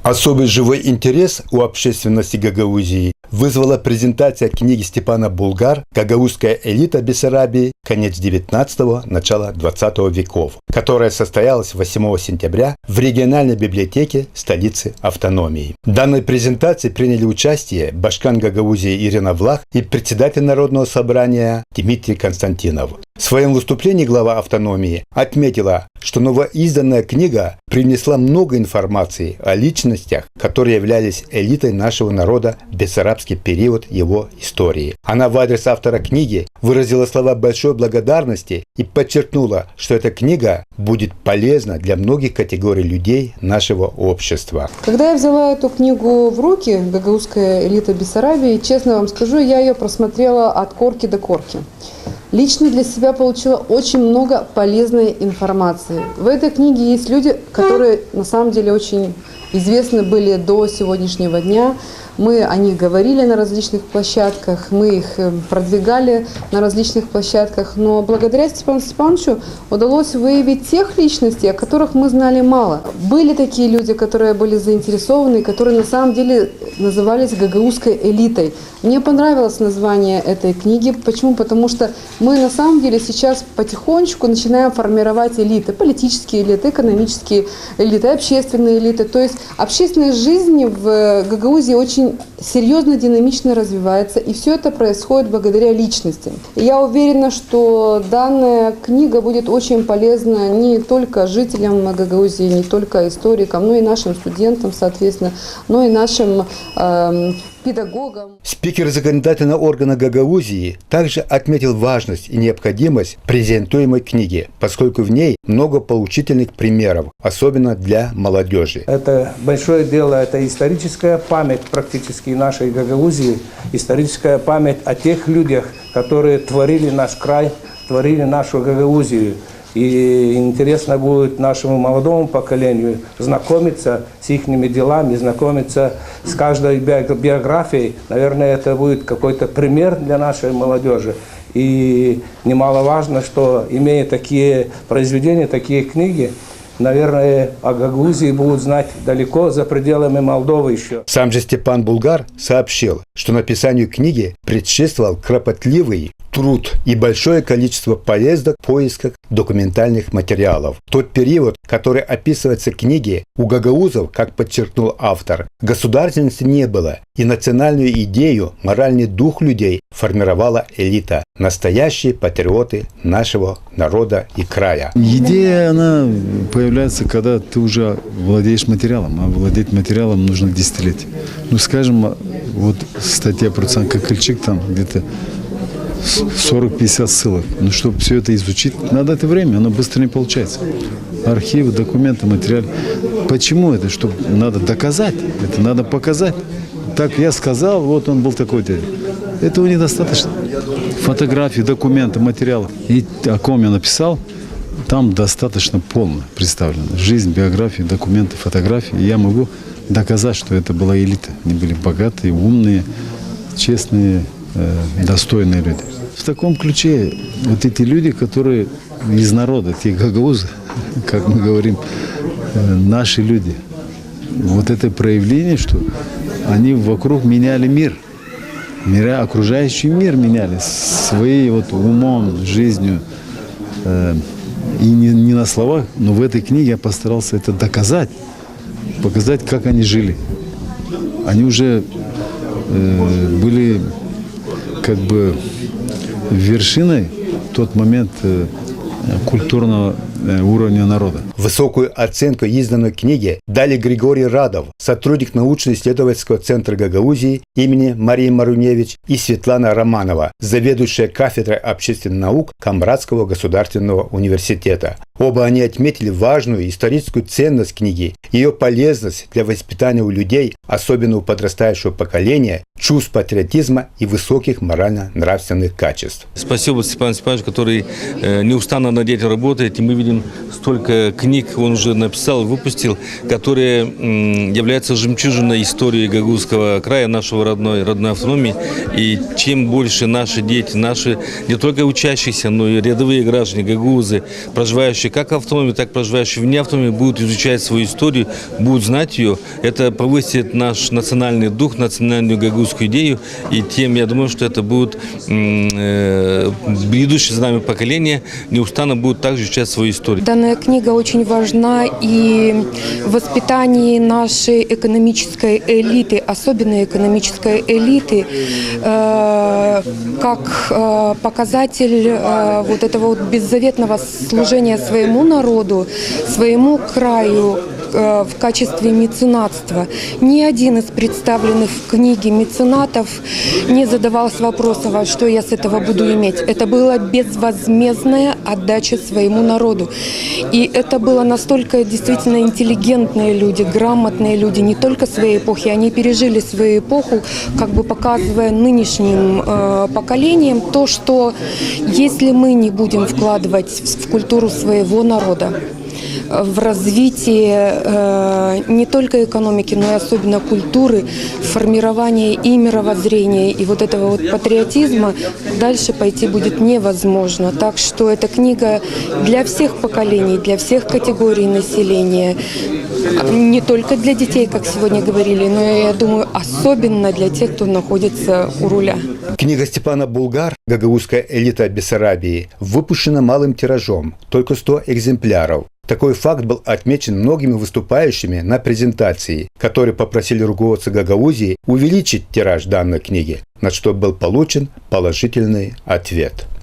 Особый живой интерес у общественности Гагаузии вызвала презентация книги Степана Булгар «Гагаузская элита Бессарабии. Конец XIX – начало XX веков», которая состоялась 8 сентября в региональной библиотеке столицы автономии. В данной презентации приняли участие башкан Гагаузии Ирина Влах и председатель Народного собрания Дмитрий Константинов. В своем выступлении глава автономии отметила, что новоизданная книга принесла много информации о личностях, которые являлись элитой нашего народа в бессарабский период его истории. Она в адрес автора книги выразила слова большой благодарности и подчеркнула, что эта книга будет полезна для многих категорий людей нашего общества. Когда я взяла эту книгу в руки, «Гагаузская элита Бессарабии», честно вам скажу, я ее просмотрела от корки до корки. Лично для себя получила очень много полезной информации. В этой книге есть люди, которые на самом деле очень известны были до сегодняшнего дня. Мы о них говорили на различных площадках, мы их продвигали на различных площадках, но благодаря Степану Степановичу удалось выявить тех личностей, о которых мы знали мало. Были такие люди, которые были заинтересованы, которые на самом деле назывались гагаузской элитой. Мне понравилось название этой книги. Почему? Потому что мы на самом деле сейчас потихонечку начинаем формировать элиты, политические элиты, экономические элиты, общественные элиты. То есть общественная жизнь в Гагаузии очень серьезно, динамично развивается, и все это происходит благодаря личностям. И я уверена, что данная книга будет очень полезна не только жителям Гагаузии, не только историкам, но и нашим студентам, соответственно, но и нашим педагогам. Спикер законодательного органа Гагаузии также отметил важность и необходимость презентуемой книги, поскольку в ней много поучительных примеров, особенно для молодежи. Это большое дело, это историческая память практически нашей Гагаузии, историческая память о тех людях, которые творили наш край, творили нашу Гагаузию. И интересно будет нашему молодому поколению знакомиться с их делами, знакомиться с каждой биографией. Наверное, это будет какой-то пример для нашей молодежи. И немаловажно, что, имея такие произведения, такие книги, наверное, о Гагаузии будут знать далеко за пределами Молдовы еще. Сам же Степан Булгар сообщил, что написанию книги предшествовал кропотливый труд и большое количество поездок в поисках документальных материалов. В тот период, который описывается в книге, у гагаузов, как подчеркнул автор, государственности не было, и национальную идею, моральный дух людей формировала элита, настоящие патриоты нашего народа и края. Идея, она появляется, когда ты уже владеешь материалом, а владеть материалом нужно десятилетия. Ну, скажем, вот статья про Цанкакальчик, там где-то 40-50 ссылок. Но чтобы все это изучить, надо это время, оно быстро не получается. Архивы, документы, материал. Почему это? Чтобы надо доказать, это надо показать. Так я сказал, вот он был такой дядя. Этого недостаточно. Фотографии, документы, материалы. И о ком я написал, там достаточно полно представлено. Жизнь, биография, документы, фотографии. И я могу доказать, что это была элита. Они были богатые, умные, честные, достойные люди. В таком ключе вот эти люди, которые из народа, те гагаузы, как мы говорим, наши люди, вот это проявление, что они вокруг меняли мир, окружающий мир меняли своим вот умом, жизнью. И не на словах, но в этой книге я постарался это доказать, показать, как они жили. Они уже были как бы вершиной в тот момент культурного уровня народа. Высокую оценку изданной книге дали Григорий Радов, сотрудник научно-исследовательского центра Гагаузии имени Марии Маруневич, и Светлана Романова, заведующая кафедрой общественных наук Камбратского государственного университета. Оба они отметили важную историческую ценность книги, ее полезность для воспитания у людей, особенно у подрастающего поколения, чувств патриотизма и высоких морально-нравственных качеств. Спасибо Степану Степановичу, который неустанно над этим работает, и мы видим столько книг книг он уже написал, выпустил, которые являются жемчужиной истории Гагаузского края, нашего родной автономии. И чем больше наши дети, наши не только учащиеся, но и рядовые граждане Гагаузы, проживающие как в автономии, так и проживающие вне автономии, будут изучать свою историю, будут знать ее, это повысит наш национальный дух, национальную гагаузскую идею. И тем, я думаю, что это будет идущие за нами поколения неустанно будут также изучать свою историю. Данная книга очень важна и в воспитании нашей экономической элиты, особенно экономической элиты, как показатель вот этого вот беззаветного служения своему народу, своему краю в качестве меценатства. Ни один из представленных в книге меценатов не задавался вопросом, а что я с этого буду иметь. Это была безвозмездная отдача своему народу. И это было настолько действительно интеллигентные люди, грамотные люди, не только своей эпохи, они пережили свою эпоху, как бы показывая нынешним поколениям то, что если мы не будем вкладывать в культуру своего народа, в развитие не только экономики, но и особенно культуры, формирование и мировоззрения, и вот этого вот патриотизма, дальше пойти будет невозможно. Так что эта книга для всех поколений, для всех категорий населения, не только для детей, как сегодня говорили, но, я думаю, особенно для тех, кто находится у руля. Книга Степана Булгар «Гагаузская элита Бессарабии» выпущена малым тиражом, только 100 экземпляров. Такой факт был отмечен многими выступающими на презентации, которые попросили руководство Гагаузии увеличить тираж данной книги, на что был получен положительный ответ.